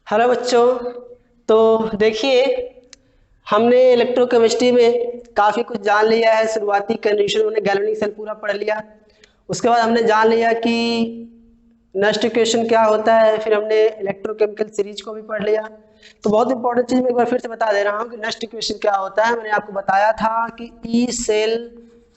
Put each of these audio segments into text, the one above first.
Hello बच्चों। तो देखिए, हमने इलेक्ट्रोकेमिस्ट्री में काफ़ी कुछ जान लिया है। शुरुआती कंडीशन हमने गैल्वेनिक सेल पूरा पढ़ लिया। उसके बाद हमने जान लिया कि नष्ट इक्वेशन क्या होता है। फिर हमने इलेक्ट्रोकेमिकल सीरीज को भी पढ़ लिया। तो बहुत इंपॉर्टेंट चीज़ मैं एक बार फिर से बता दे रहा हूँ कि नष्ट इक्वेशन क्या होता है। मैंने आपको बताया था कि ई सेल,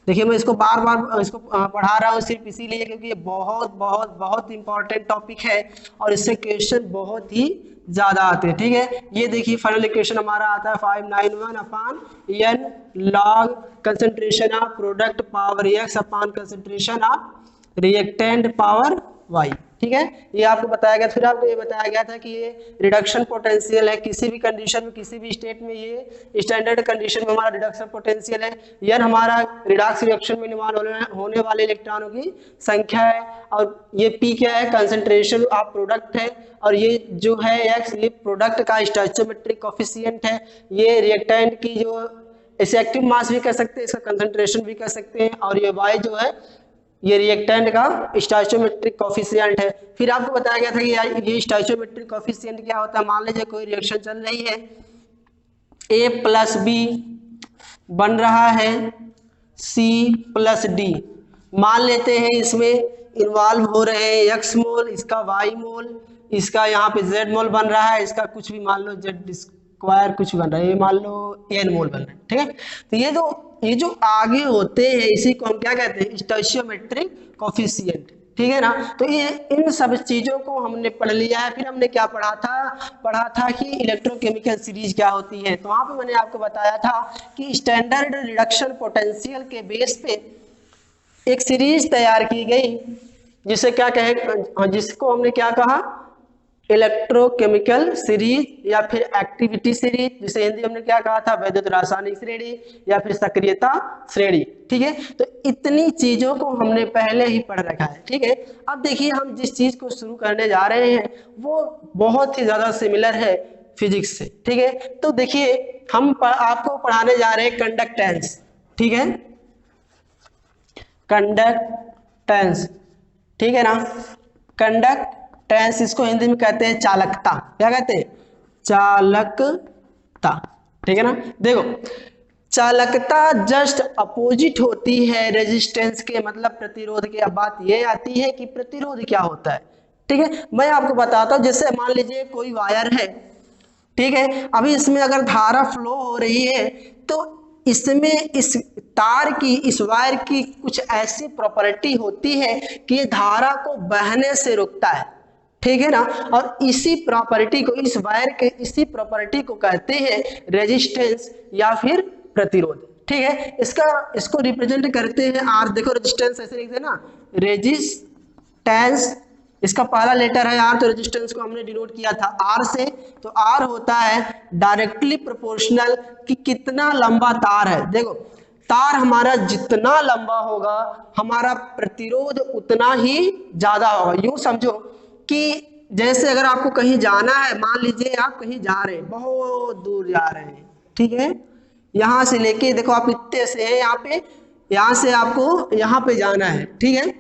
देखिए मैं इसको बार बार इसको पढ़ा रहा हूँ सिर्फ इसीलिए क्योंकि ये बहुत बहुत बहुत इंपॉर्टेंट टॉपिक है और इससे क्वेश्चन बहुत ही ज़्यादा आते हैं। ठीक है, ये देखिए फाइनल इक्वेशन हमारा आता है 591 upon n log concentration of product power x upon concentration of reactant power y. ठीक है, ये आपको बताया गया। फिर आपको ये बताया गया था कि ये रिडक्शन पोटेंशियल है, किसी भी कंडीशन में किसी भी स्टेट में ये स्टैंडर्ड कंडीशन में हमारा रिडक्शन पोटेंशियल है। यह हमारा रिडक्स रिएक्शन में निर्माण होने वाले इलेक्ट्रॉनों की संख्या है। और ये पी क्या है, कंसंट्रेशन ऑफ प्रोडक्ट है। और ये जो है एक्स, ये प्रोडक्ट का स्टोइचोमेट्रिक कोफिशिएंट है। ये रिएक्टेंट की जो इसे एक्टिव मास भी कह सकते हैं, इसका कंसंट्रेशन भी कह सकते हैं। और ये वाई जो है ये रिएक्टेंट का स्टोइचोमेट्रिक कोफिशिएंट है। फिर आपको बताया गया था कि ये स्टोइचोमेट्रिक कोफिशिएंट क्या होता है। मान लीजिए कोई रिएक्शन चल रही है, ए प्लस बी बन रहा है सी प्लस डी। मान लेते हैं इसमें इन्वॉल्व हो रहे हैं एक्स मोल, इसका वाई मोल, इसका यहाँ पे जेड मोल बन रहा है, इसका कुछ भी मान लो जेड स्क्वायर कुछ बन रहा है, ये मान लो एन मोल बन रहा है। ठीक है, तो ये जो आगे होते हैं इसी को हम क्या कहते हैं, स्टोइचियोमेट्रिक कोफिशिएंट। ठीक है ना। तो ये इन सब चीजों को हमने पढ़ लिया है। फिर हमने क्या पढ़ा था कि इलेक्ट्रोकेमिकल सीरीज क्या होती है। तो वहां पे मैंने आपको बताया था कि स्टैंडर्ड रिडक्शन पोटेंशियल के बेस पे एक सीरीज तैयार की गई जिसे क्या कहे, जिसको हमने क्या कहा, इलेक्ट्रोकेमिकल सीरीज या फिर एक्टिविटी सीरीज, जिसे हिंदी हमने क्या कहा था, वैद्युत रासायनिक श्रेणी या फिर सक्रियता श्रेणी। ठीक है, तो इतनी चीजों को हमने पहले ही पढ़ रखा है। ठीक है, अब देखिए हम जिस चीज को शुरू करने जा रहे हैं वो बहुत ही ज्यादा सिमिलर है फिजिक्स से। ठीक है, तो देखिए हम आपको पढ़ाने जा रहे हैं कंडक्टेंस। ठीक है, कंडक्टेंस। ठीक है ना, कंडक्टेंस इसको हिंदी में कहते हैं चालकता। क्या कहते हैं, चालकता। ठीक है ना। देखो, चालकता जस्ट अपोजिट होती है रेजिस्टेंस के, मतलब प्रतिरोध के। अब बात ये आती है कि प्रतिरोध क्या होता है। ठीक है, मैं आपको बताता हूं। जैसे मान लीजिए कोई वायर है, ठीक है, अभी इसमें अगर धारा फ्लो हो रही है तो इसमें इस तार की, इस वायर की कुछ ऐसी प्रॉपर्टी होती है कि ये धारा को बहने से रोकता है। ठीक है ना। और इसी प्रॉपर्टी को, इस वायर के इसी प्रॉपर्टी को कहते हैं रेजिस्टेंस या फिर प्रतिरोध। ठीक है, इसको रिप्रेजेंट करते हैं आर। देखो रेजिस्टेंस ऐसे लिखते हैं ना, रेजिस्टेंस, इसका पहला लेटर है आर, तो रेजिस्टेंस को हमने डिनोट किया था आर से। तो आर होता है डायरेक्टली प्रोपोर्शनल कि कितना लंबा तार है। देखो तार हमारा जितना लंबा होगा हमारा प्रतिरोध उतना ही ज्यादा होगा। यूं समझो कि जैसे अगर आपको कहीं जाना है, मान लीजिए आप कहीं जा रहे हैं, बहुत दूर जा रहे हैं। ठीक है, यहां से लेके देखो आप इतने से हैं यहाँ पे, यहां से आपको यहाँ पे जाना है। ठीक है,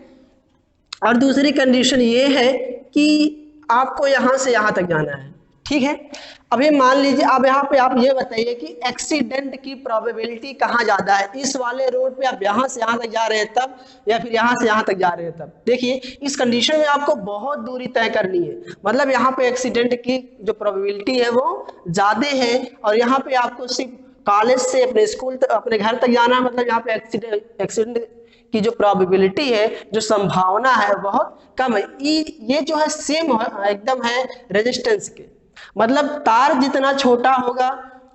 और दूसरी कंडीशन ये है कि आपको यहां से यहां तक जाना है। ठीक है, अभी मान लीजिए अब यहाँ पे आप ये बताइए कि एक्सीडेंट की प्रोबेबिलिटी कहाँ ज्यादा है, इस वाले रोड पे आप यहाँ से यहाँ तक जा रहे हैं तब, या फिर यहाँ से यहाँ तक जा रहे हैं तब। देखिए इस कंडीशन में आपको बहुत दूरी तय करनी है, मतलब यहाँ पे एक्सीडेंट की जो प्रोबेबिलिटी है वो ज्यादा है। और यहाँ पे आपको सिर्फ कॉलेज से अपने स्कूल तक, अपने घर तक जाना है, मतलब यहाँ पे एक्सीडेंट की जो प्रोबेबिलिटी है, जो संभावना है बहुत कम है। ये जो है सेम एकदम है रेजिस्टेंस के, मतलब तार जितना छोटा होगा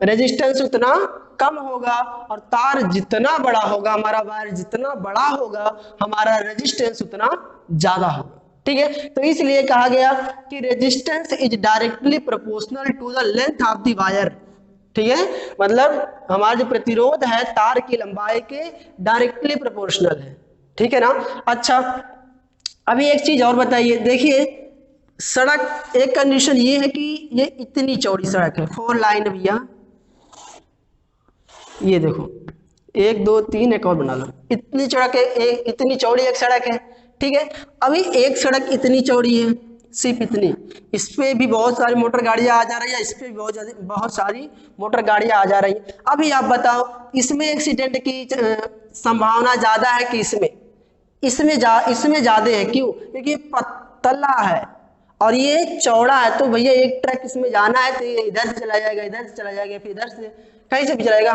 रेजिस्टेंस उतना कम होगा, और तार जितना बड़ा होगा, हमारा वायर जितना बड़ा होगा, हमारा रेजिस्टेंस उतना ज्यादा होगा। ठीक है, तो इसलिए कहा गया कि resistance is directly proportional to the length of the wire. ठीक है, मतलब हमारा जो प्रतिरोध है तार की लंबाई के डायरेक्टली प्रोपोर्शनल है। ठीक है ना। अच्छा, अभी एक चीज और बताइए। देखिए सड़क, एक कंडीशन ये है कि ये इतनी चौड़ी सड़क है, 4 लाइन भैया, ये देखो 1 2 3, एक और बना लो, इतनी सड़क है, इतनी चौड़ी एक सड़क है। ठीक है, अभी एक सड़क इतनी चौड़ी है, सिर्फ इतनी। इस पे भी बहुत सारी मोटर गाड़ियां आ जा रही है, इस पे भी बहुत सारी मोटर गाड़ियां आ जा रही है। अभी आप बताओ इसमें एक्सीडेंट की संभावना ज्यादा है कि इसमें ज्यादा है। क्यों? क्योंकि पतला है और ये चौड़ा है, तो भैया एक ट्रक इसमें जाना है तो ये इधर से चला जाएगा, इधर से चला जाएगा, फिर इधर से कहीं से भी चलाएगा।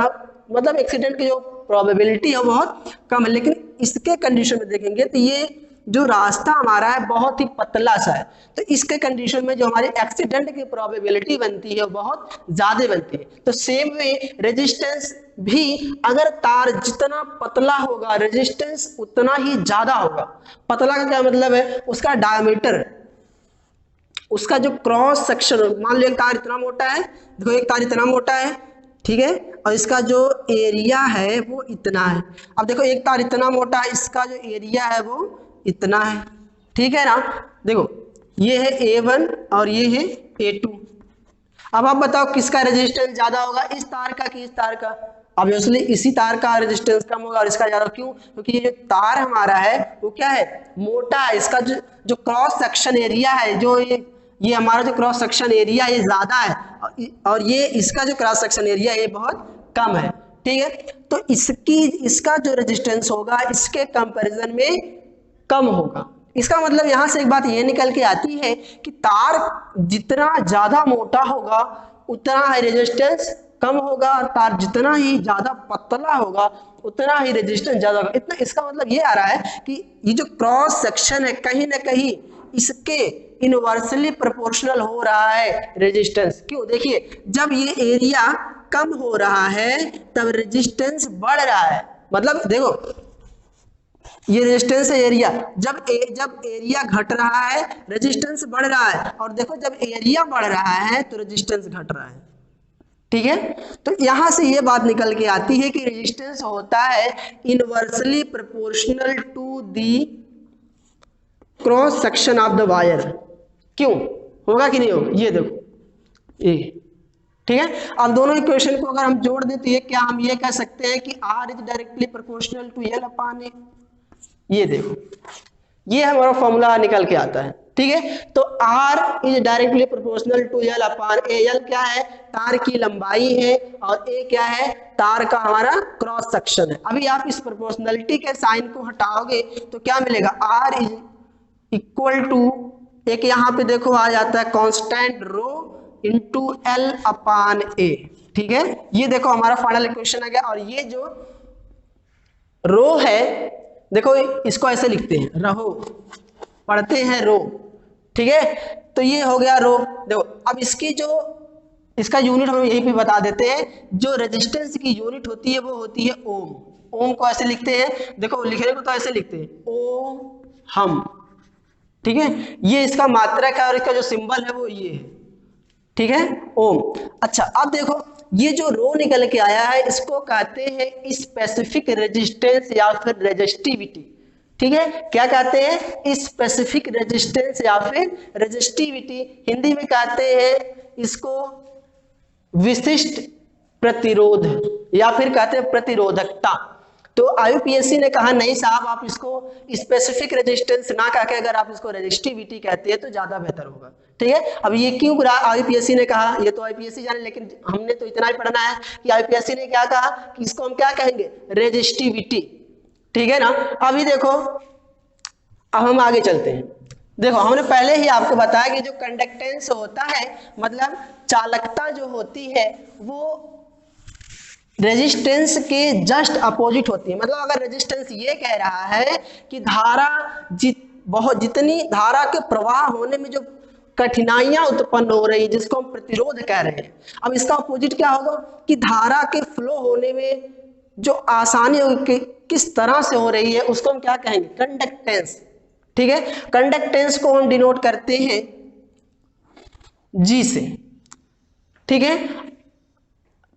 मतलब एक्सीडेंट की जो प्रोबेबिलिटी है बहुत कम है। लेकिन इसके कंडीशन में देखेंगे तो ये जो रास्ता हमारा है बहुत ही पतला सा है, तो इसके कंडीशन में जो हमारी एक्सीडेंट की प्रोबेबिलिटी बनती है वो बहुत ज्यादा बनती है। तो सेम वे रेजिस्टेंस भी, अगर तार जितना पतला होगा रेजिस्टेंस उतना ही ज्यादा होगा। पतला का क्या मतलब है? उसका डायमीटर, उसका जो क्रॉस सेक्शन, मान लो एक तार इतना मोटा है, देखो एक तार इतना मोटा है, ठीक है, और इसका जो एरिया है वो इतना है। अब देखो एक तार इतना मोटा है, इसका जो एरिया है वो इतना है, ठीक है ना। देखो ये है A1 और ये है A2। अब आप बताओ किसका रेजिस्टेंस ज्यादा होगा, इस तार का कि इस तार का? ऑब्वियसली इसी तार का रेजिस्टेंस कम होगा और इसका ज्यादा। क्यों? क्योंकि ये जो तार हमारा है वो क्या है? मोटा है। इसका जो क्रॉस सेक्शन एरिया है, जो ये हमारा जो क्रॉस सेक्शन एरिया ये ज्यादा है और ये इसका जो क्रॉस सेक्शन एरिया ये बहुत कम है, ठीक है। तो इसका जो रेजिस्टेंस होगा इसके कंपैरिजन में कम होगा। इसका मतलब यहां से एक बात ये निकल के आती है कि तार जितना ज्यादा मोटा होगा उतना ही रेजिस्टेंस कम होगा, और तार जितना ही ज्यादा पतला होगा उतना ही रेजिस्टेंस ज्यादा होगा। इतना इसका मतलब ये आ रहा है कि ये जो क्रॉस सेक्शन है कहीं ना कहीं इसके इनवर्सली प्रोपोर्शनल हो रहा है रेजिस्टेंस। क्यों? देखिए जब ये एरिया कम हो रहा है तब रेजिस्टेंस बढ़ रहा है। मतलब देखो ये रेजिस्टेंस है एरिया, जब एरिया घट रहा है रेजिस्टेंस बढ़ रहा है, और देखो जब एरिया बढ़ रहा है तो रेजिस्टेंस घट रहा है, ठीक है। तो यहां से ये बात निकल के आती है कि रेजिस्टेंस होता है inversely proportional to the cross section of the wire. क्यों? होगा कि नहीं होगा? ये देखो ये, ठीक है। अब दोनों इक्वेशन को अगर हम जोड़ दें तो ये क्या, हम ये कह सकते हैं कि R is directly proportional to L upon A। ये देखो ये हमारा फॉर्मूला निकल के आता है, ठीक है। तो R is directly proportional to L upon A। L क्या है? तार की लंबाई है, और A क्या है? तार का हमारा क्रॉस सेक्शन है। अभी आप इस प्रोपोर्शनलिटी के साइन को हटाओगे तो क्या मिलेगा? R इज इक्वल टू, एक यहाँ पे देखो आ जाता है constant rho into L upon A, ठीक है। ये देखो हमारा फाइनल इक्वेशन आ गया। और ये जो रो है देखो इसको ऐसे लिखते हैं, रहो पढ़ते हैं रो, ठीक है। तो ये हो गया रो। देखो अब इसका यूनिट हम यहीं पे बता देते हैं। जो रेजिस्टेंस की यूनिट होती है वो होती है ओम। ओम को ऐसे लिखते हैं, देखो लिखने को तो ऐसे लिखते हैं ओम हम, ठीक है। ये इसका मात्रक है और इसका जो सिंबल है वो ये है, ठीक है, ओम। अच्छा अब देखो ये जो रो निकल के आया है इसको कहते हैं स्पेसिफिक रेजिस्टेंस या फिर रेजिस्टिविटी, ठीक है। क्या कहते हैं? स्पेसिफिक रेजिस्टेंस या फिर रेजिस्टिविटी। हिंदी में कहते हैं इसको विशिष्ट प्रतिरोध या फिर कहते हैं प्रतिरोधकता। तो IUPAC ने कहा नहीं साहब आप इसको स्पेसिफिक रेजिस्टेंस ना कह के अगर आप इसको रेजिस्टिविटी कहते हैं तो ज्यादा बेहतर होगा, ठीक है। अब ये क्यों IUPAC ने कहा, ये तो IUPAC जाने, लेकिन हमने तो इतना ही पढ़ना है कि IUPAC ने क्या कहा कि इसको हम क्या कहेंगे? रेजिस्टिविटी, ठीक है ना। अभी देखो अब हम आगे चलते हैं। देखो हमने पहले ही आपको बताया कि जो कंडक्टेंस होता है मतलब चालकता जो होती है वो रेजिस्टेंस के जस्ट अपोजिट होती है। मतलब अगर रेजिस्टेंस ये कह रहा है कि जितनी धारा के प्रवाह होने में जो कठिनाइयां उत्पन्न हो रही है जिसको हम प्रतिरोध कह रहे हैं, अब इसका अपोजिट क्या होगा कि धारा के फ्लो होने में जो आसानी किस तरह से हो रही है उसको हम क्या कहेंगे? कंडक्टेंस, ठीक है। कंडक्टेंस को हम डिनोट करते हैं G से, ठीक है।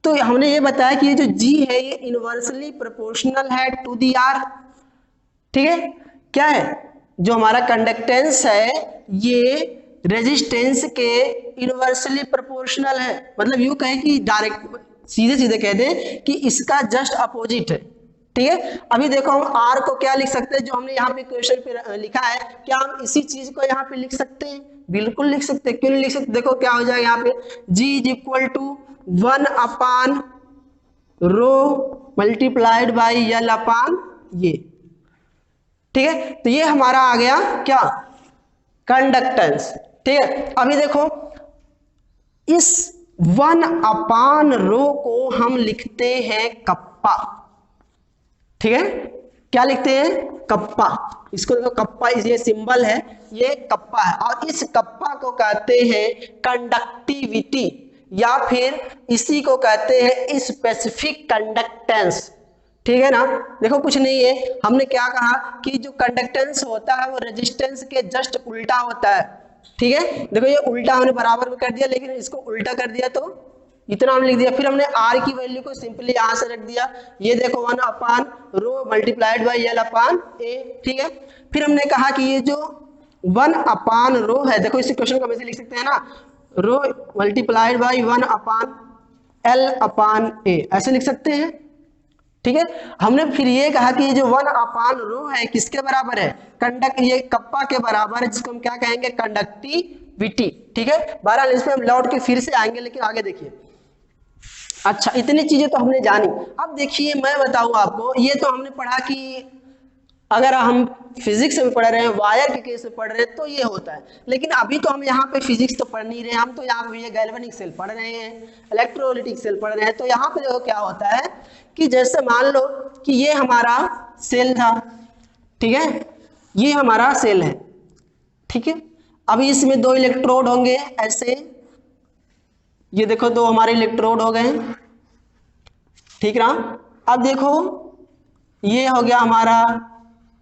तो हमने ये बताया कि ये जो G है ये इनवर्सली प्रोपोर्शनल है टू दी R, ठीक है। क्या है? जो हमारा कंडक्टेंस है ये रेजिस्टेंस के इनवर्सली प्रोपोर्शनल है। मतलब यूं कहें कि डायरेक्ट सीधे सीधे कह दें कि इसका जस्ट अपोजिट है, ठीक है। अभी देखो हम R को क्या लिख सकते हैं, जो हमने यहाँ पे क्वेश्चन पे लिखा है, क्या हम इसी चीज को यहाँ पे लिख सकते हैं? बिल्कुल लिख सकते हैं, क्यों नहीं लिख सकते? देखो क्या हो जाएगा यहाँ पे, G is equal to 1 upon rho multiplied by L upon ये, ठीक है। तो ये हमारा आ गया क्या, कंडक्टेंस, ठीक है। अभी देखो इस 1 अपान रो को हम लिखते हैं कप्पा, ठीक है। क्या लिखते हैं, कप्पा। इसको देखो कप्पा, ये सिंबल है, ये कप्पा है, और इस कप्पा को कहते हैं कंडक्टिविटी, या फिर इसी को कहते हैं स्पेसिफिक कंडक्टेंस, ठीक है ना। देखो कुछ नहीं है, हमने क्या कहा कि जो कंडक्टेंस होता है वो रेजिस्टेंस के जस्ट उल्टा होता है, ठीक है। देखो ये उल्टा हमने बराबर में कर दिया, लेकिन इसको उल्टा कर दिया तो इतना हमने लिख दिया। फिर हमने आर की वैल्यू को सिंपली यहां से रख दिया, ये देखो 1 upon rho multiplied by L अपान ए, ठीक है। फिर हमने कहा कि ये जो 1 अपान रो है, देखो इस इक्वेशन को हम ऐसे लिख सकते हैं ना, रो मल्टीप्लाइड बाई 1 अपान L अपान ए, ऐसे लिख सकते हैं, ठीक है। हमने फिर ये कहा कि ये जो 1 अपान रो है किसके बराबर है, ये कप्पा के बराबर है, जिसको हम क्या कहेंगे, कंडक्टिविटी, ठीक है। बहरहाल इस पे हम लौट के फिर से आएंगे, लेकिन आगे देखिए। अच्छा, इतनी चीजें तो हमने जानी। अब देखिए मैं बताऊं आपको, ये तो हमने पढ़ा कि अगर हम फिजिक्स में पढ़ रहे हैं, वायर के केस में पढ़ रहे हैं तो ये होता है, लेकिन अभी तो हम यहाँ पे फिजिक्स तो पढ़ नहीं रहे, हम तो यहाँ पे ये गैल्वेनिक सेल पढ़ रहे हैं, इलेक्ट्रोलाइटिक सेल पढ़ रहे हैं। तो यहाँ पे देखो क्या होता है कि जैसे मान लो कि ये हमारा सेल था, ठीक है, ये हमारा सेल है, ठीक है। अभी इसमें 2 इलेक्ट्रोड होंगे ऐसे, ये देखो 2 हमारे इलेक्ट्रोड हो गए, ठीक ना। अब देखो ये हो गया हमारा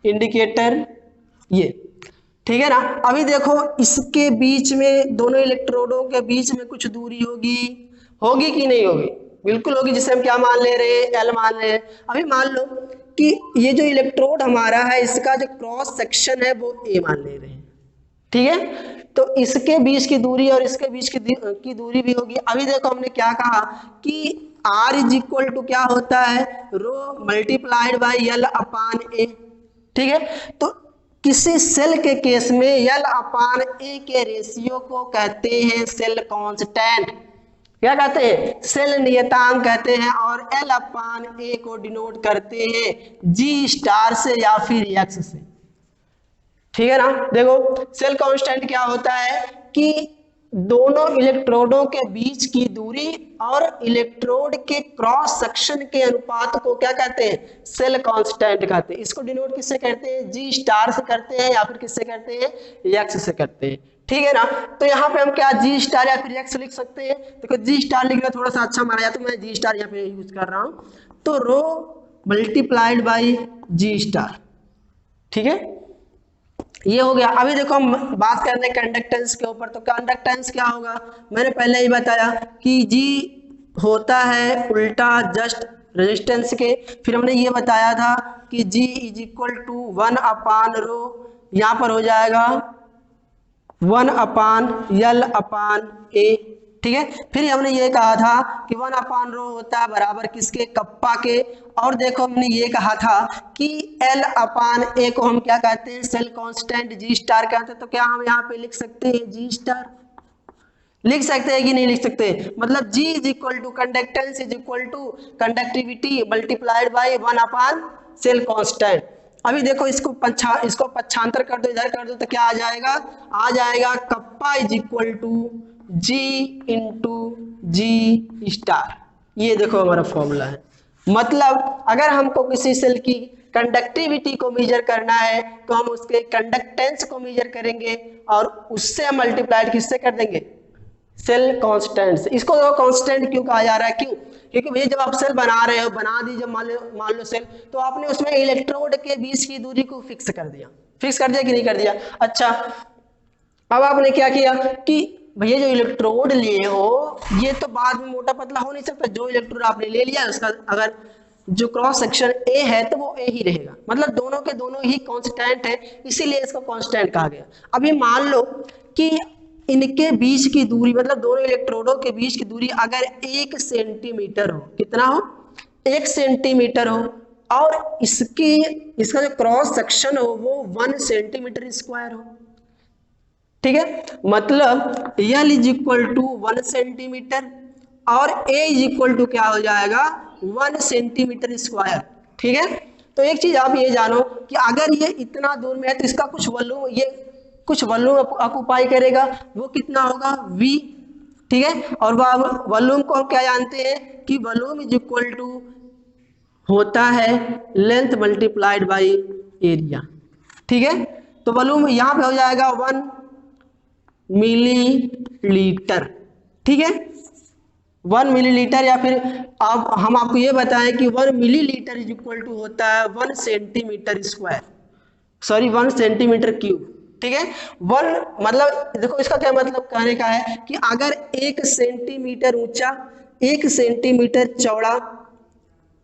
इंडिकेटर, ये, ठीक है ना। अभी देखो इसके बीच में, दोनों इलेक्ट्रोडों के बीच में कुछ दूरी होगी, होगी कि नहीं होगी, बिल्कुल होगी, जिसे हम क्या मान ले रहे हैं, L मान रहे हैं। अभी मान लो कि ये जो इलेक्ट्रोड हमारा है, इसका जो क्रॉस सेक्शन है वो A मान ले रहे हैं, ठीक है। तो इसके बीच की दूरी और इसके बीच की दूरी भी होगी। अभी देखो हमने क्या कहा कि R इज इक्वल टू क्या होता है, रो मल्टीप्लाइड बाई L अपान ए, ठीक है। तो किसी सेल के केस में L अपान ए के रेशियो को कहते हैं सेल कांस्टेंट, क्या कहते हैं, सेल नियतांक कहते हैं, और L अपान ए को डिनोट करते हैं G स्टार से या फिर X से, ठीक है ना। देखो सेल कांस्टेंट क्या होता है कि दोनों इलेक्ट्रोडों के बीच की दूरी और इलेक्ट्रोड के क्रॉस सेक्शन के अनुपात को क्या कहते हैं, सेल कांस्टेंट कहते हैं। इसको डिनोट किससे करते हैं, G स्टार से करते हैं, या फिर किससे करते हैं, X से करते हैं, ठीक है ना। तो यहाँ पे हम क्या G स्टार या फिर X लिख सकते हैं। देखो G स्टार लिखना थोड़ा सा अच्छा माना जाए, तो मैं G स्टार यहाँ पे यूज कर रहा हूँ, तो रो मल्टीप्लाइड बाई G स्टार, ठीक है, ये हो गया। अभी देखो हम बात कर रहे हैं कंडक्टेंस के ऊपर, तो कंडक्टेंस क्या होगा, मैंने पहले ही बताया कि G होता है उल्टा जस्ट रेजिस्टेंस के। फिर हमने ये बताया था कि G is equal to 1 upon रो, यहाँ पर हो जाएगा 1 अपान L अपान ए, ठीक है। फिर हमने ये कहा था कि 1 अपान रो होता है बराबर किसके, कप्पा के। और देखो हमने ये कहा था कि L अपान ए को हम क्या कहते हैं, सेल कांस्टेंट G स्टार कहते हैं। तो क्या हम यहाँ पे लिख सकते हैं G स्टार, लिख सकते हैं कि नहीं लिख सकते, मतलब G is equal to conductance is equal to conductivity multiplied by 1 upon cell constant. अभी देखो इसको पक्षांतर कर दो, इधर कर दो, तो क्या आ जाएगा, आ जाएगा kappa is equal to G into G star. ये देखो हमारा फॉर्मूला है। मतलब अगर हमको किसी सेल की कंडक्टिविटी को मेजर करना है तो हम उसके कंडक्टेंस को मेजर करेंगे और उससे हम मल्टीप्लाइड किससे कर देंगे, सेल कांस्टेंट से। इसको कांस्टेंट क्यों कहा जा रहा है, क्यों, क्योंकि भैया जब आप सेल बना रहे हो, बना दीजिए मान लो सेल, तो आपने उसमें इलेक्ट्रोड के बीच की दूरी को फिक्स कर दिया, फिक्स कर दिया कि नहीं कर दिया। अच्छा, अब आपने क्या किया कि भैया जो इलेक्ट्रोड लिए हो ये तो बाद में मोटा पतला हो नहीं सकता, जो इलेक्ट्रोड आपने ले लिया उसका अगर जो क्रॉस सेक्शन ए है तो वो ए ही रहेगा, मतलब दोनों के दोनों ही कांस्टेंट है, इसीलिए इसको कांस्टेंट कहा गया। अभी मान लो कि इनके बीच की दूरी, मतलब दोनों इलेक्ट्रोडों के बीच की दूरी अगर 1 सेंटीमीटर हो, कितना हो, 1 सेंटीमीटर हो, और इसका जो क्रॉस सेक्शन हो वो 1 सेंटीमीटर स्क्वायर हो, ठीक है, मतलब L is equal to 1 centimetre और A इज इक्वल टू क्या हो जाएगा 1 सेंटीमीटर स्क्वायर। ठीक है, तो एक चीज आप ये जानो कि अगर ये इतना दूर में है तो इसका कुछ वॉल्यूम, ये कुछ वॉल्यूम ऑक्युपाई करेगा, वो कितना होगा V। ठीक है, और वॉल्यूम को हम क्या जानते हैं कि वॉल्यूम इज इक्वल टू होता है लेंथ मल्टीप्लाइड बाई एरिया। ठीक है, तो वॉल्यूम यहाँ पे हो जाएगा 1 मिलीलीटर। ठीक है, 1 मिलीलीटर, या फिर अब हम आपको ये बताएं कि 1 मिलीलीटर इज इक्वल टू होता है 1 centimetre square, sorry 1 centimetre cube. ठीक है, 1 मतलब देखो इसका क्या मतलब कहने का है कि अगर 1 सेंटीमीटर ऊंचा, 1 सेंटीमीटर चौड़ा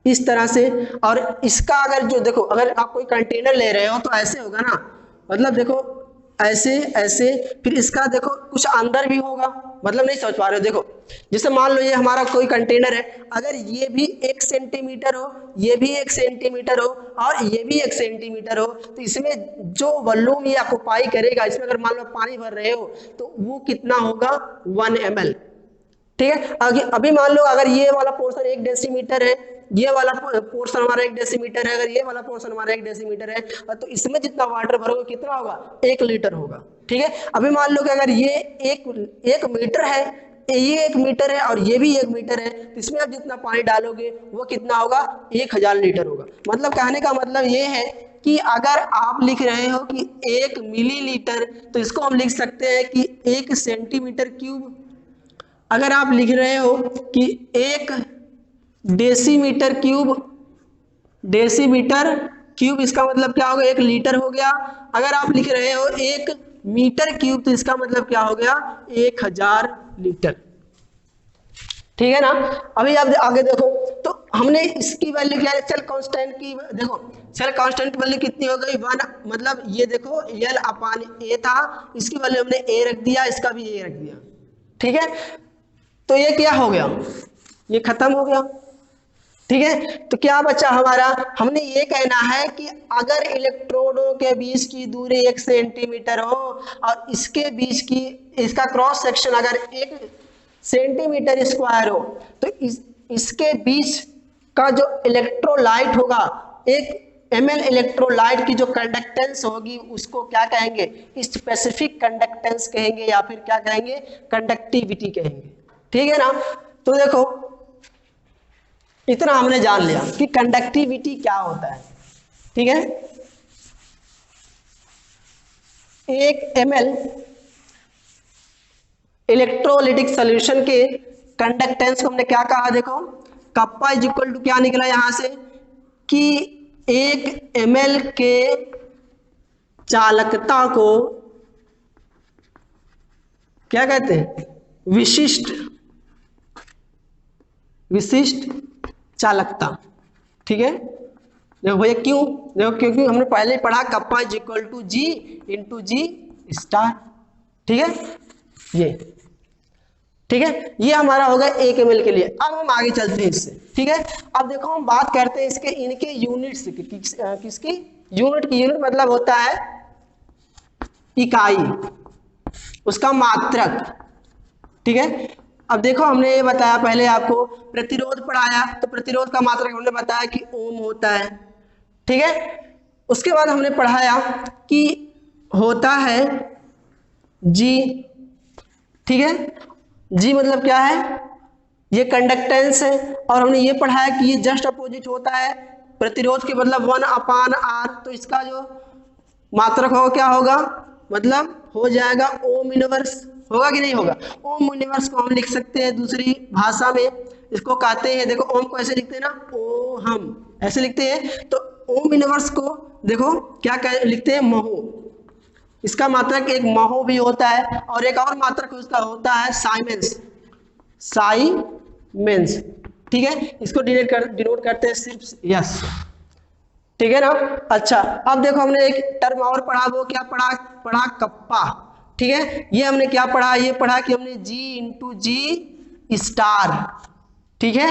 इस तरह से, और इसका अगर जो देखो अगर आप कोई कंटेनर ले रहे हो तो ऐसे होगा ना, मतलब देखो ऐसे ऐसे, फिर इसका देखो कुछ अंदर भी होगा, मतलब नहीं समझ पा रहे हो। देखो जैसे मान लो ये हमारा कोई कंटेनर है, अगर ये भी 1 सेंटीमीटर हो, ये भी 1 सेंटीमीटर हो और ये भी 1 सेंटीमीटर हो, तो इसमें जो वॉल्यूम ये ऑक्युपाई करेगा, इसमें अगर मान लो पानी भर रहे हो तो वो कितना होगा 1 ml। ठीक है, अभी मान लो अगर ये वाला पोर्शन 1 डेसीमीटर है, ये वाला पोर्शन हमारा 1 डेसीमीटर है, अगर ये वाला पोर्शन हमारा 1 डेसीमीटर है, तो इसमें जितना वाटर भरोगे कितना होगा 1 लीटर होगा। ठीक है, अभी मान लो कि अगर ये एक मीटर है, ये 1 मीटर है और ये भी 1 मीटर है, तो इसमें आप जितना पानी डालोगे वो कितना होगा 1000 लीटर होगा। मतलब कहने का मतलब ये है कि अगर आप लिख रहे हो कि 1 मिलीलीटर, तो इसको हम लिख सकते हैं कि 1 सेंटीमीटर क्यूब। अगर आप लिख रहे हो कि 1 डेसीमीटर क्यूब, डेसीमीटर क्यूब इसका मतलब क्या हो गया 1 लीटर हो गया। अगर आप लिख रहे हो 1 मीटर क्यूब, तो इसका मतलब क्या हो गया 1000 लीटर। ठीक है ना, अभी आप आगे देखो, तो हमने इसकी वैल्यू क्या है, चल कांस्टेंट की देखो, चल कांस्टेंट की वैल्यू कितनी हो गई 1, मतलब ये देखो L अपान A था, इसकी वैल्यू हमने A रख दिया, इसका भी A रख दिया। ठीक है, तो ये क्या हो गया, ये खत्म हो गया। ठीक है, तो क्या बचा हमारा, हमने ये कहना है कि अगर इलेक्ट्रोडों के बीच की दूरी 1 सेंटीमीटर हो और इसके बीच की, इसका क्रॉस सेक्शन अगर 1 सेंटीमीटर स्क्वायर हो, तो इसके बीच का जो इलेक्ट्रोलाइट होगा, 1 ml इलेक्ट्रोलाइट की जो कंडक्टेंस होगी उसको क्या कहेंगे, स्पेसिफिक कंडक्टेंस कहेंगे, या फिर क्या कहेंगे कंडक्टिविटी कहेंगे। ठीक है ना, तो देखो इतना हमने जान लिया कि कंडक्टिविटी क्या होता है। ठीक है, 1 ml इलेक्ट्रोलिटिक सॉल्यूशन के कंडक्टेंस को हमने क्या कहा, देखो कप्पा इज इक्वल टू क्या निकला यहां से कि 1 ml के चालकता को क्या कहते हैं, विशिष्ट चालकता। ठीक है, देखो भैया क्यों, देखो क्योंकि हमने पहले पढ़ा kappa is equal to G into G star. ठीक है, ये ठीक है, ये हमारा होगा 1 ml के लिए। अब हम आगे चलते हैं इससे। ठीक है, अब देखो हम बात करते हैं इसके इनके यूनिट्स की, किसकी यूनिट की, यूनिट मतलब होता है इकाई, उसका मात्रक। ठीक है, अब देखो हमने ये बताया पहले आपको, प्रतिरोध पढ़ाया, तो प्रतिरोध का मात्रक हमने बताया कि ओम होता है। ठीक है, उसके बाद हमने पढ़ाया कि होता है जी। ठीक है, जी मतलब क्या है, ये कंडक्टेंस है, और हमने ये पढ़ाया कि ये जस्ट अपोजिट होता है प्रतिरोध के, मतलब 1/R, तो इसका जो मात्रक होगा क्या होगा, मतलब हो जाएगा ओम इनवर्स, होगा कि नहीं होगा। ओम इनवर्स को हम लिख सकते हैं दूसरी भाषा में, इसको कहते हैं, देखो ओम को ऐसे लिखते हैं ना, ओ हम ऐसे लिखते हैं, तो ओम इनवर्स को देखो क्या लिखते हैं, महो। इसका मात्रक एक महो भी होता है, और एक और मात्रक उसका होता है साइमेंस। ठीक है, इसको डिनोट करते हैं सिर्फ यस। ठीक है ना, अच्छा अब देखो हमने एक टर्म और पढ़ा, वो क्या पढ़ा कप्पा। ठीक है, ये हमने क्या पढ़ा, ये पढ़ा कि हमने G इंटू जी स्टार। ठीक है,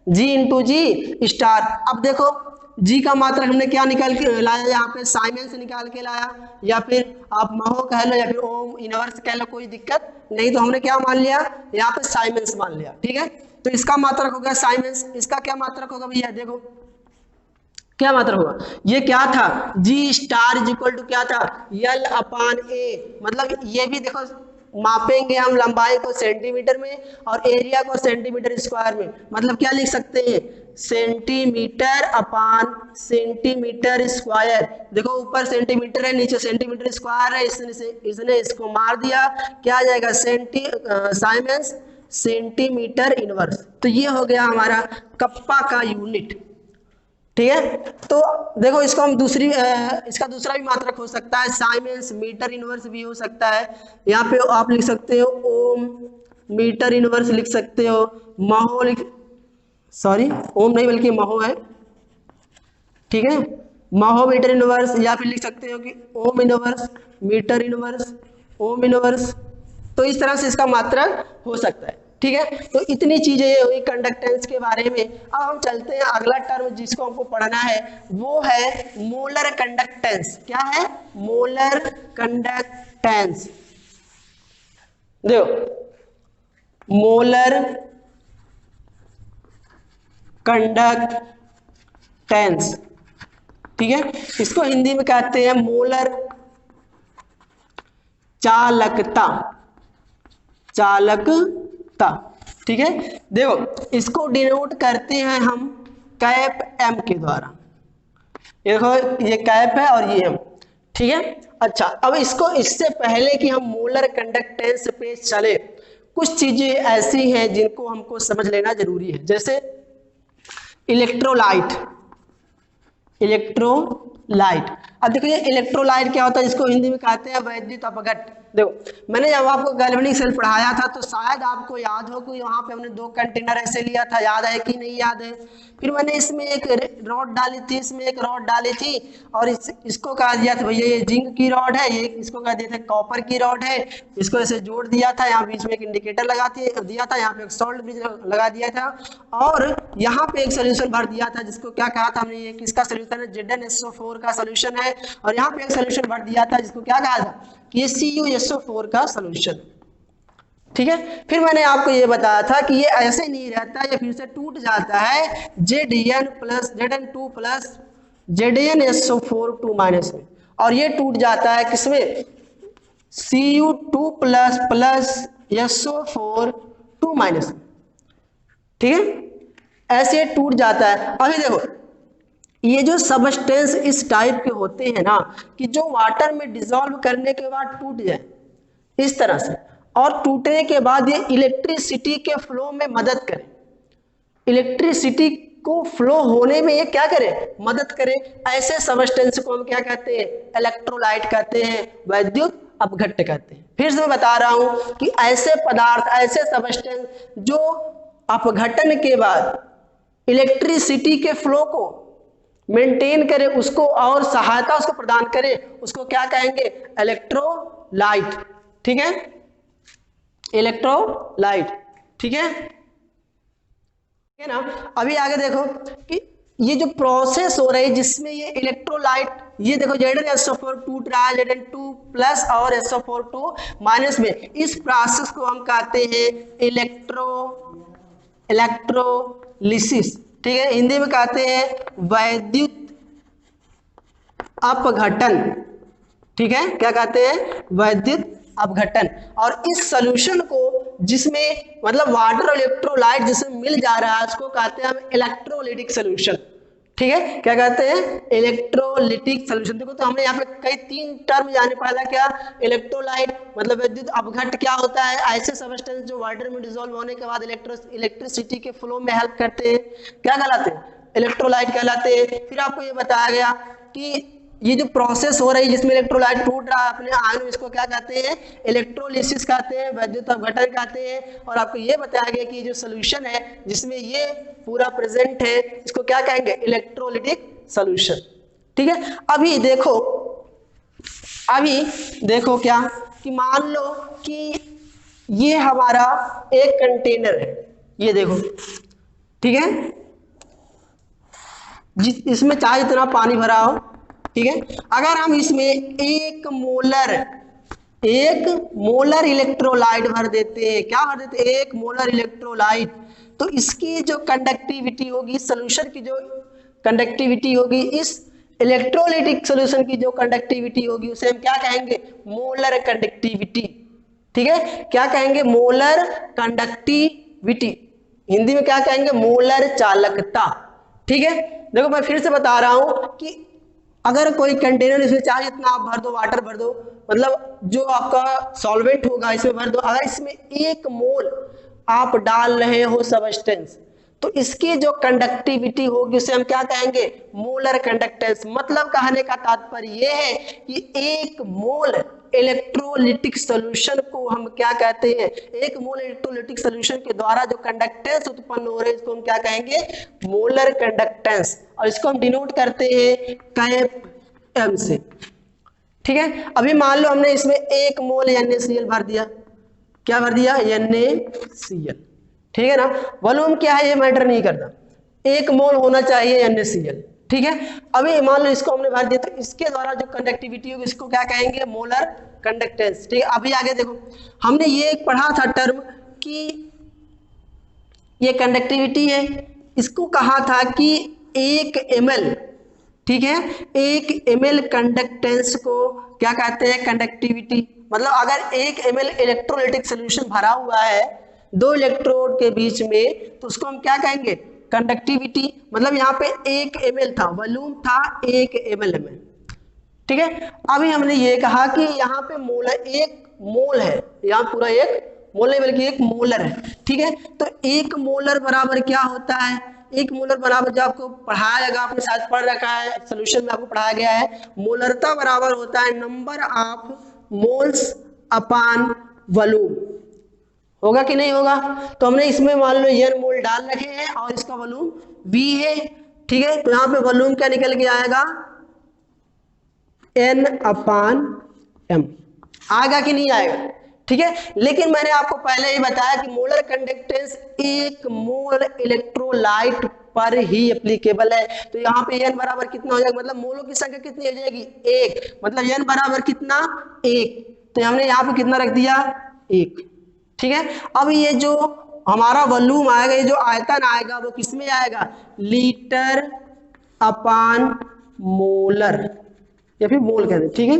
G इंटू जी स्टार। अब देखो जी का मात्रक हमने क्या निकाल के लाया, यहाँ पे साइमेंस निकाल के लाया, या फिर आप महो कह लो या फिर ओम इनवर्स कह लो, कोई दिक्कत नहीं। तो हमने क्या मान लिया, यहाँ पे साइमेंस मान लिया, ठीक है। तो इसका मात्रक हो गया साइमेंस, इसका क्या मात्रक होगा भैया, देखो क्या मात्रक होगा, ये क्या था, जी स्टार इज इक्वल टू क्या था, यल अपान ए। मतलब ये भी देखो मापेंगे हम लंबाई को सेंटीमीटर में और एरिया को सेंटीमीटर स्क्वायर में, मतलब क्या लिख सकते हैं, सेंटीमीटर अपान सेंटीमीटर स्क्वायर। देखो ऊपर सेंटीमीटर है, नीचे सेंटीमीटर स्क्वायर है, इसने इसको मार दिया, क्या आ जाएगा साइमेंस सेंटीमीटर इनवर्स। तो ये हो गया हमारा कप्पा का यूनिट, ठीक है। तो देखो इसको हम इसका दूसरा भी मात्रक हो सकता है, साइमेंस मीटर इनवर्स भी हो सकता है। यहाँ पे आप लिख सकते हो ओम मीटर इनवर्स लिख सकते हो, महो सॉरी ओम नहीं बल्कि महो है, ठीक है, महो मीटर इनवर्स, या फिर लिख सकते हो कि ohm inverse metre inverse ohm inverse. तो इस तरह से इसका मात्रक हो सकता है, ठीक है। तो इतनी चीजें ये हुई कंडक्टेंस के बारे में। अब हम चलते हैं अगला टर्म जिसको हमको पढ़ना है, वो है मोलर कंडक्टेंस। क्या है, मोलर कंडक्टेंस। देखो मोलर कंडक्टेंस, ठीक है, इसको हिंदी में कहते हैं मोलर चालकता, चालकता, ठीक है। देखो इसको डिनोट करते हैं हम कैप एम के द्वारा, देखो ये कैप है और ये एम, ठीक है। अच्छा अब इसको, इससे पहले कि हम मोलर कंडक्टेंस पे चले, कुछ चीजें ऐसी हैं जिनको हमको समझ लेना जरूरी है, जैसे इलेक्ट्रोलाइट। इलेक्ट्रोलाइट, अब देखो ये इलेक्ट्रोलाइट क्या होता है, इसको हिंदी में कहते हैं वैद्युत अपघट्ट। देखो मैंने जब आपको गैल्वेनिक सेल पढ़ाया था तो शायद आपको याद हो कि वहां पे हमने 2 कंटेनर ऐसे लिया था, याद है कि नहीं याद है। फिर मैंने इसमें एक रॉड डाली थी, इसमें एक रॉड डाली थी, और इसको कहा दिया था भैया ये जिंक की रॉड है, ये इसको कहा दिया था कॉपर की रॉड है। इसको ऐसे जोड़ दिया था, यहाँ बीच में एक इंडिकेटर लगा दिया था, यहाँ पे एक सॉल्ट ब्रिज लगा दिया था, और यहाँ पे एक सोल्यूशन भर दिया था, जिसको क्या कहा था हमने, ये किसका सोल्यूशन है, ZnSO4 का सोल्यूशन है। और यहाँ पे एक सोल्यूशन भर दिया था जिसको क्या कहा था कि ये CuSO4 का सोल्यूशन, ठीक है। फिर मैंने आपको ये बताया था कि ये ऐसे नहीं रहता, ये फिर से टूट जाता है Zn2 प्लस ZnSO4 2 माइनस में, और ये टूट जाता है किसमें, Cu2 plus plus SO4 2 minus में, ठीक है, ऐसे टूट जाता है। अभी देखो ये जो सबस्टेंस इस टाइप के होते हैं ना, कि जो वाटर में डिसॉल्व करने के बाद टूट जाए इस तरह से, और टूटने के बाद ये इलेक्ट्रिसिटी के फ्लो में मदद करे, इलेक्ट्रिसिटी को फ्लो होने में ये क्या करे, मदद करे। ऐसे सबस्टेंस को हम क्या कहते हैं, इलेक्ट्रोलाइट कहते हैं, वैद्युत अपघट्ट कहते हैं। फिर से मैं बता रहा हूं कि ऐसे पदार्थ, ऐसे सबस्टेंस जो अपघटन के बाद इलेक्ट्रिसिटी के फ्लो को मेंटेन करे, उसको और सहायता उसको प्रदान करे, उसको क्या कहेंगे, इलेक्ट्रोलाइट, ठीक है, इलेक्ट्रोलाइट, ठीक है ना। अभी आगे देखो कि ये जो प्रोसेस हो रही है जिसमें ये इलेक्ट्रोलाइट, ये देखो ZnSO4 टूट रहा है Zn2 प्लस और SO4 2 माइनस में, इस प्रोसेस को हम कहते हैं इलेक्ट्रोलिसिस, ठीक है, हिंदी में कहते हैं वैद्युत अपघटन, ठीक है, क्या कहते हैं, वैद्युत अपघटन। और इस सॉल्यूशन को जिसमें मतलब वाटर और इलेक्ट्रोलाइट जिसमें मिल जा रहा है उसको कहते हैं हम इलेक्ट्रोलिटिक सॉल्यूशन, ठीक है, क्या कहते हैं, इलेक्ट्रोलिटिक सॉल्यूशन। देखो तो हमने यहाँ पे कई 3 टर्म जाने, पहला क्या, इलेक्ट्रोलाइट मतलब विद्युत अपघट्ट क्या होता है, ऐसे सबस्टेंस जो वाटर में डिसॉल्व होने के बाद इलेक्ट्रिसिटी के फ्लो में हेल्प करते हैं, क्या कहलाते हैं, इलेक्ट्रोलाइट कहलाते हैं। फिर आपको ये बताया गया कि ये जो प्रोसेस हो रही है जिसमें इलेक्ट्रोलाइट टूट रहा है अपने आयन, इसको क्या कहते हैं, इलेक्ट्रोलिसिस कहते हैं, वैद्युत अपघटन कहते हैं। और आपको ये बताया गया कि जो सॉल्यूशन है जिसमें ये पूरा प्रेजेंट है, इसको क्या कहेंगे, इलेक्ट्रोलिटिक सॉल्यूशन, ठीक है। अभी देखो क्या कि मान लो कि ये हमारा एक कंटेनर है, ये देखो, ठीक है, इसमें चाहे इतना पानी भरा हो, ठीक है। अगर हम इसमें एक मोलर इलेक्ट्रोलाइट भर देते हैं, क्या भर देते हैं, एक मोलर इलेक्ट्रोलाइट, तो इसकी जो कंडक्टिविटी होगी, सॉल्यूशन की जो कंडक्टिविटी होगी, इस इलेक्ट्रोलाइटिक सॉल्यूशन की जो कंडक्टिविटी होगी उसे हम क्या कहेंगे, मोलर कंडक्टिविटी, ठीक है। क्या कहेंगे, मोलर कंडक्टिविटी, हिंदी में क्या कहेंगे, मोलर चालकता, ठीक है। देखो मैं फिर से बता रहा हूं कि अगर कोई कंटेनर इसमें चाहे इतना आप भर दो, वाटर भर दो, मतलब जो आपका सॉल्वेंट होगा इसमें भर दो, अगर इसमें 1 मोल आप डाल रहे हो सबस्टेंस, तो इसकी जो कंडक्टिविटी होगी उसे हम क्या कहेंगे, मोलर कंडक्टेंस। मतलब कहने का तात्पर्य यह है कि 1 मोल इलेक्ट्रोलिटिक सॉल्यूशन को हम क्या कहते हैं, 1 मोल इलेक्ट्रोलिटिक सॉल्यूशन के द्वारा जो कंडक्टेंस उत्पन्न हो रहे हैं इसको हम क्या कहेंगे, मोलर कंडक्टेंस, और इसको हम डिनोट करते हैं कैप एम से, ठीक है। अभी मान लो हमने इसमें 1 मोल NaCl भर दिया, क्या भर दिया, NaCl, ठीक है ना। वॉल्यूम क्या है ये मैटर नहीं करता, 1 मोल होना चाहिए NaCl, ठीक है। अभी मान लो इसको हमने भर दिया, तो इसके द्वारा जो कंडक्टिविटी होगी इसको क्या कहेंगे, मोलर कंडक्टेंस, ठीक है। अभी आगे देखो, हमने ये पढ़ा था टर्म कि ये कंडक्टिविटी है, इसको कहा था कि 1 ml, ठीक है, 1 ml कंडक्टेंस को क्या कहते हैं, कंडक्टिविटी। मतलब अगर 1 ml इलेक्ट्रोलाइटिक सॉल्यूशन भरा हुआ है 2 इलेक्ट्रोड के बीच में, तो उसको हम क्या कहेंगे, कंडक्टिविटी। मतलब यहाँ पे 1 ml था, वॉल्यूम था 1 ml में, ठीक है। अभी हमने ये कहा कि यहाँ पे मोलर 1 मोल है, यहाँ पूरा 1 मोल नहीं बल्कि 1 मोलर है, ठीक है। तो 1 मोलर बराबर क्या होता है, 1 मोलर बराबर जो आपको पढ़ाया जाएगा, आपने शायद पढ़ रखा है, सोल्यूशन में आपको पढ़ाया गया है, मोलरता बराबर होता है number of moles upon volume, होगा कि नहीं होगा। तो हमने इसमें मान लो n मोल डाल रखे हैं और इसका वॉल्यूम V है, ठीक है। तो यहाँ पे वॉल्यूम क्या निकल के आएगा, N/m, आएगा कि नहीं आएगा, ठीक है। लेकिन मैंने आपको पहले ही बताया कि मोलर कंडक्टेंस 1 मोल इलेक्ट्रोलाइट पर ही एप्लीकेबल है। तो यहाँ पे n बराबर कितना हो जाएगा, मतलब मोलों की संख्या कितनी हो जाएगी, 1, मतलब n बराबर कितना, 1। तो हमने यहाँ पे कितना रख दिया, 1, ठीक है। अब ये जो हमारा वॉल्यूम आएगा, ये जो आयतन आएगा वो किसमें आएगा, लीटर अपान मोलर, या फिर मोल कहते हैं, ठीक है,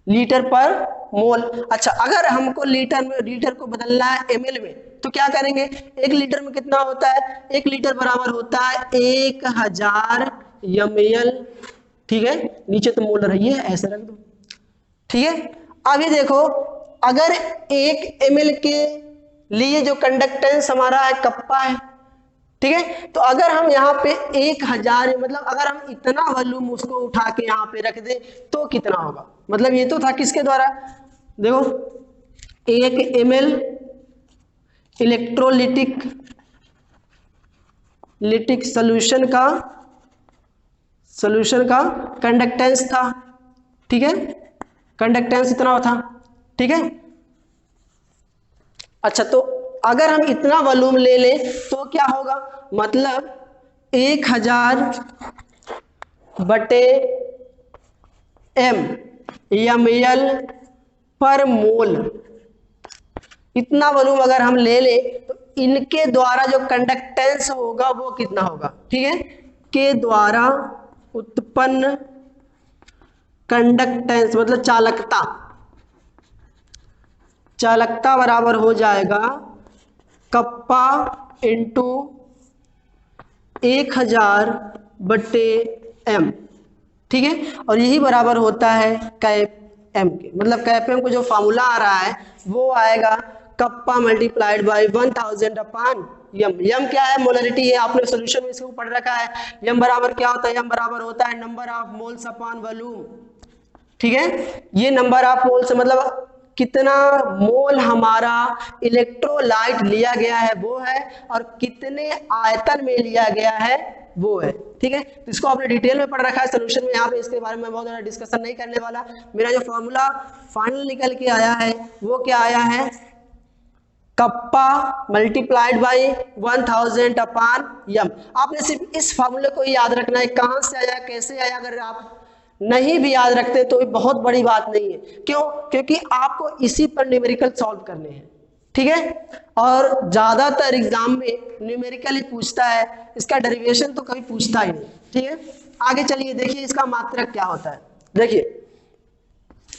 लीटर पर मोल। अच्छा, अगर हमको लीटर को बदलना है ml में, तो क्या करेंगे, 1 लीटर में कितना होता है, 1 लीटर बराबर होता है 1000 ml, ठीक है। नीचे तो मोलर है, ये ऐसे रख दो, ठीक है। अभी देखो, अगर 1 ml के लिए जो कंडक्टेंस हमारा है कप्पा है, ठीक है। तो अगर हम यहाँ पे 1000, मतलब अगर हम इतना वॉल्यूम उसको उठा के यहाँ पे रख दे तो कितना होगा, मतलब ये तो था किसके द्वारा, देखो 1 ml इलेक्ट्रोलिटिक सॉल्यूशन का कंडक्टेंस था, ठीक है, कंडक्टेंस इतना था, ठीक है। अच्छा, तो अगर हम इतना वॉल्यूम ले ले तो क्या होगा, मतलब 1000/ml पर मोल, इतना वॉल्यूम अगर हम ले ले तो इनके द्वारा जो कंडक्टेंस होगा वो कितना होगा, ठीक है, के द्वारा उत्पन्न कंडक्टेंस मतलब चालकता बराबर हो जाएगा कप्पा इंटू 1000/m, ठीक है। और यही बराबर होता है कैप एम के, मतलब कैप एम को जो फार्मूला आ रहा है वो आएगा कप्पा मल्टीप्लाइड बाई 1000/m। यम क्या है, मोलरिटी है, आपने सॉल्यूशन में इसको पढ़ रखा है। यम बराबर क्या होता है, यम बराबर होता है number of moles upon volume, ठीक है। ये नंबर ऑफ मोल्स मतलब कितना मोल हमारा इलेक्ट्रोलाइट लिया गया है वो है, और कितने आयतन में लिया गया है वो है, ठीक है। तो इसको आपने डिटेल में पढ़ रखा है सॉल्यूशन में, यहाँ पे इसके बारे में बहुत ज़्यादा डिस्कशन नहीं करने वाला। मेरा जो फॉर्मूला फाइनल निकल के आया है वो क्या आया है, कप्पा मल्टीप्लाइड बाई 1000 अपान यम। आपने सिर्फ इस फॉर्मूले को याद रखना है, कहाँ से आया कैसे आया। अगर आप नहीं भी याद रखते तो बहुत बड़ी बात नहीं है। क्यों? क्योंकि आपको इसी पर न्यूमेरिकल सॉल्व करने हैं, ठीक है। और ज्यादातर एग्जाम में न्यूमेरिकल ही पूछता है, इसका डेरिवेशन तो कभी पूछता ही नहीं, ठीक है। आगे चलिए, देखिए इसका मात्रक क्या होता है। देखिए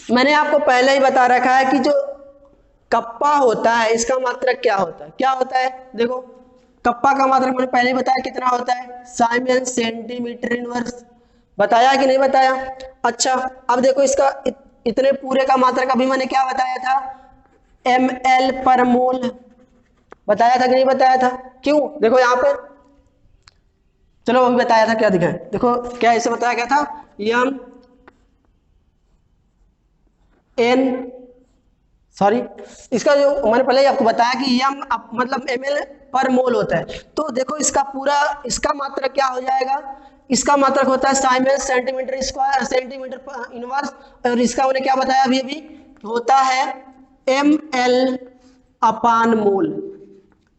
मैंने आपको पहले ही बता रखा है कि जो कप्पा होता है इसका मात्रक क्या होता है। क्या होता है? देखो कप्पा का मात्रक मैंने पहले ही बताया कितना होता है, साइमन सेंटीमीटर इनवर्स। बताया कि नहीं बताया? अच्छा अब देखो इसका इतने पूरे का मात्रक अभी मैंने क्या बताया था, ml पर मोल। बताया था कि नहीं बताया था? क्यों? देखो यहाँ पे, चलो अभी बताया था, क्या दिखाएं। देखो क्या इसे बताया गया था, यम एन, सॉरी इसका जो मैंने पहले ही आपको बताया कि यम मतलब ml पर मोल होता है। तो देखो इसका पूरा, इसका मात्रक क्या हो जाएगा, इसका मात्रक होता है Simon centimetre square centimetre inverse, और इसका मैंने क्या बताया अभी अभी, होता है ml अपान मोल,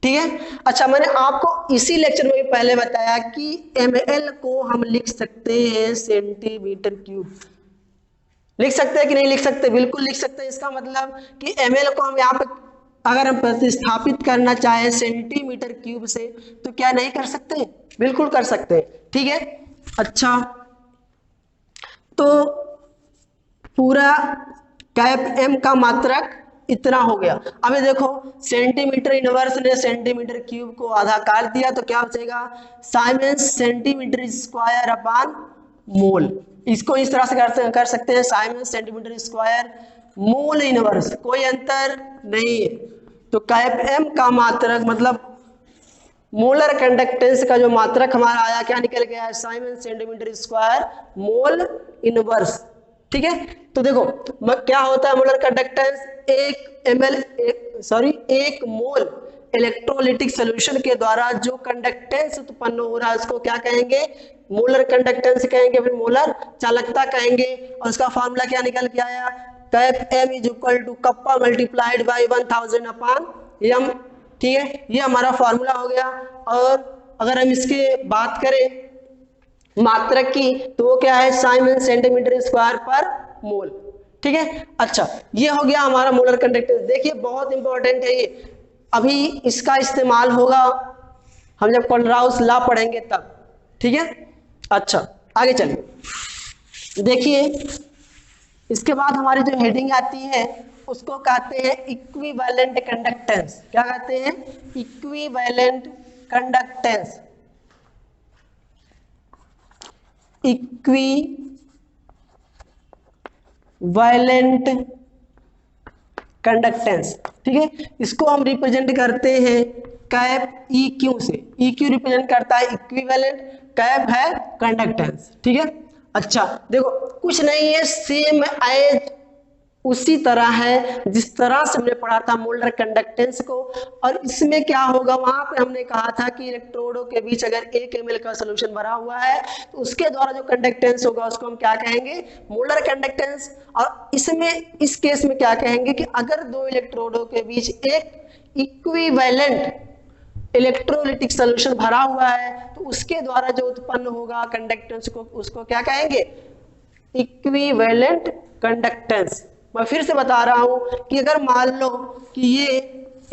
ठीक है। अच्छा मैंने आपको इसी लेक्चर में भी पहले बताया कि ml को हम लिख सकते हैं सेंटीमीटर क्यूब। लिख सकते हैं कि नहीं लिख सकते? बिल्कुल लिख सकते हैं। इसका मतलब कि ml को हम यहाँ पे अगर हम प्रतिस्थापित करना चाहें सेंटीमीटर क्यूब से तो क्या नहीं कर सकते? बिल्कुल कर सकते हैं, ठीक है। अच्छा तो पूरा कैप m का मात्रक इतना हो गया। अभी देखो सेंटीमीटर इनवर्स ने सेंटीमीटर क्यूब को आधा काट दिया तो क्या बचेगा, साइमन सेंटीमीटर स्क्वायर अपान मोल। इसको इस तरह से कर सकते हैं, Simon centimetre square mole inverse, कोई अंतर नहीं है। तो कैप m का मात्रक मतलब मोलर कंडक्टेंस का जो मात्रक हमारा आया, क्या निकल गया है, Simon centimetre square mole inverse, ठीक है। तो देखो क्या होता है मोलर कंडक्टेंस, एक मोल इलेक्ट्रोलिटिक सॉल्यूशन के द्वारा जो कंडक्टेंस उत्पन्न हो रहा है उसको क्या कहेंगे, मोलर कंडक्टेंस कहेंगे, फिर मोलर चालकता कहेंगे। और उसका फॉर्मूला क्या निकल के आया, cap m is equal to kappa multiplied by 1000 upon M, ठीक है। ये हमारा फॉर्मूला हो गया। और अगर हम इसके बात करें मात्रक की तो वो क्या है, साइमन सेंटीमीटर स्क्वायर पर मोल, ठीक है। अच्छा ये हो गया हमारा मोलर कंडक्टेंस। देखिए बहुत इंपॉर्टेंट है ये, अभी इसका इस्तेमाल होगा हम जब कोलराउस लॉ पढ़ेंगे तब, ठीक है। अच्छा आगे चलिए, देखिए इसके बाद हमारी जो हेडिंग आती है उसको कहते हैं इक्विवेलेंट कंडक्टेंस। क्या कहते हैं, इक्विवेलेंट कंडक्टेंस। इक्विवेलेंट कंडक्टेंस, ठीक है। इसको हम रिप्रेजेंट करते हैं कैप ई क्यू से। ई क्यू रिप्रेजेंट करता है इक्विवेलेंट, कैप है कंडक्टेंस, ठीक है। अच्छा देखो कुछ नहीं है, सेम एज उसी तरह है जिस तरह से हमने पढ़ा था मोलर कंडक्टेंस को। और इसमें क्या होगा, वहां पे हमने कहा था कि इलेक्ट्रोडों के बीच अगर 1 ml का सॉल्यूशन भरा हुआ है तो उसके द्वारा जो कंडक्टेंस होगा उसको हम क्या कहेंगे, मोलर कंडक्टेंस। और इसमें इस केस में क्या कहेंगे कि अगर दो इलेक्ट्रोडों के बीच एक इक्विवेलेंट इलेक्ट्रोलिटिक सॉल्यूशन भरा हुआ है तो उसके द्वारा जो उत्पन्न होगा कंडक्टेंस को, उसको क्या कहेंगे, इक्विवेलेंट कंडक्टेंस। मैं फिर से बता रहा हूं कि अगर मान लो कि ये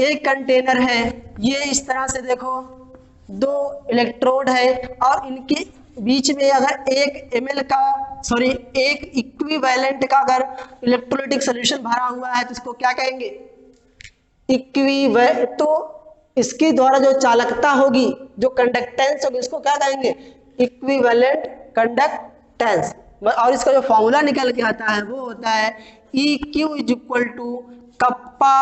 एक कंटेनर है, ये इस तरह से देखो दो इलेक्ट्रोड है और इनके बीच में अगर 1 ml का एक इक्विवेलेंट का अगर इलेक्ट्रोलिटिक सॉल्यूशन भरा हुआ है तो इसको क्या कहेंगे, तो इसके द्वारा जो चालकता होगी, जो कंडक्टेंस होगी, इसको क्या कहेंगे, इक्विवेलेंट कंडक्टेंस। और इसका जो फॉर्मूला निकल के आता है वो होता है EQ is equal to kappa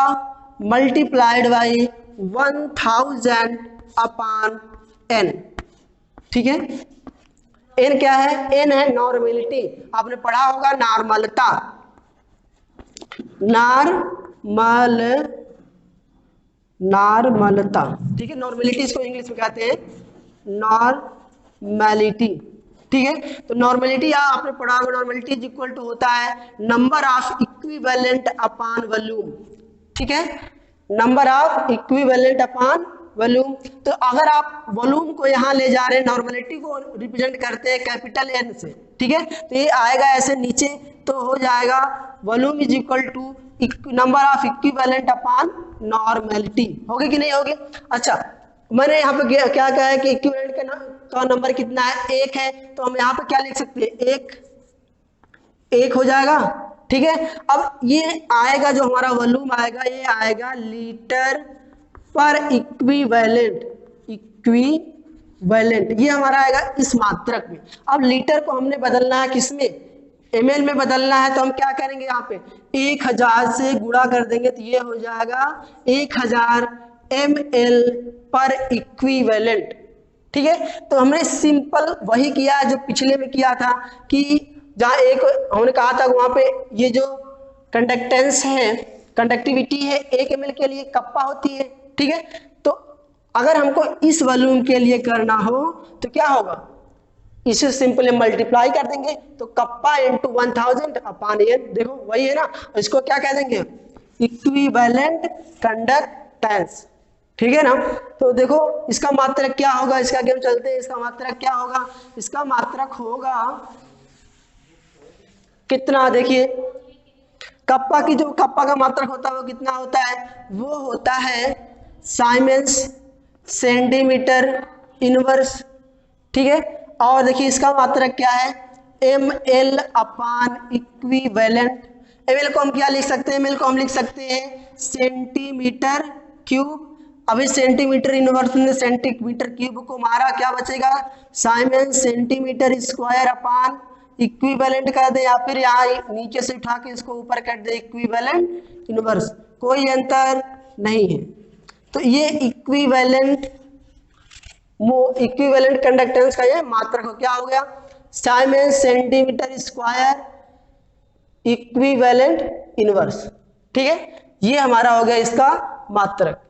multiplied by 1000 upon n, ठीक है। n क्या है, n है नॉर्मेलिटी, आपने पढ़ा होगा नॉर्मलता, नॉर्मलता, ठीक है। नॉर्मेलिटी इसको इंग्लिश में कहते हैं नॉर्मेलिटी, ठीक है। तो नॉर्मेलिटी आपने पढ़ा होगा, नॉर्मेलिटी इज इक्वल टू होता है number of equivalent upon volume, ठीक है। Number of equivalent upon volume. तो अगर आप वॉल्यूम को यहाँ ले जा रहे हैं, नॉर्मलिटी को रिप्रेजेंट करते हैं कैपिटल एन से, ठीक है, तो ये आएगा ऐसे नीचे, तो हो जाएगा volume is equal to number of equivalent upon normality. होगी कि नहीं होगी? अच्छा, मैंने यहाँ पे क्या कहा है कि इक्विवेलेंट का नंबर कितना है, एक है, तो हम यहाँ पे क्या लिख सकते हैं, एक हो जाएगा, ठीक है। अब ये आएगा जो हमारा वॉल्यूम आएगा, ये आएगा लीटर पर इक्विवेलेंट, ये हमारा आएगा इस मात्रक में। अब लीटर को हमने बदलना है किसमें, ml में बदलना है, तो हम क्या करेंगे, यहाँ पे 1000 से गुणा कर देंगे, तो ये हो जाएगा 1000 ml पर इक्विवेलेंट, ठीक है। तो हमने सिंपल वही किया जो पिछले में किया था, कि जहाँ एक हमने कहा था वहां पे ये जो कंडक्टेंस है, कंडक्टिविटी है 1 ml के लिए कप्पा होती है, ठीक है। तो अगर हमको इस वॉल्यूम के लिए करना हो तो क्या होगा, इसे सिंपली मल्टीप्लाई कर देंगे, तो कप्पा इंटू 1000 अपॉन एन, देखो वही है ना, इसको क्या कह देंगे, इक्विवेलेंट कंडक्टेंस, ठीक है ना। तो देखो इसका मात्रक क्या होगा, इसका गेम चलते हैं, इसका मात्रक क्या होगा, इसका मात्रक होगा कितना, देखिए कप्पा की जो कप्पा का मात्रक होता है वो कितना होता है, वो होता है साइमेंस सेंटीमीटर इनवर्स, ठीक है। और देखिए इसका मात्रक क्या है, ml अपॉन इक्विवेलेंट। ml को हम क्या लिख सकते हैं, ml को हम लिख सकते हैं सेंटीमीटर क्यूब। अभी सेंटीमीटर इनवर्स में सेंटीमीटर क्यूब को मारा, क्या बचेगा, साइमेंस सेंटीमीटर स्क्वायर अपॉन इक्विवेलेंट कर दे, या फिर यहाँ नीचे से उठा के इसको ऊपर कर दे, इक्विवेलेंट इनवर्स, कोई अंतर नहीं है। तो ये इक्विवेलेंट कंडक्टेंस का ये मात्रक हो, क्या हो गया, साइमेंस सेंटीमीटर स्क्वायर इक्विवेलेंट इनवर्स, ठीक है, ये हमारा हो गया इसका मात्रक।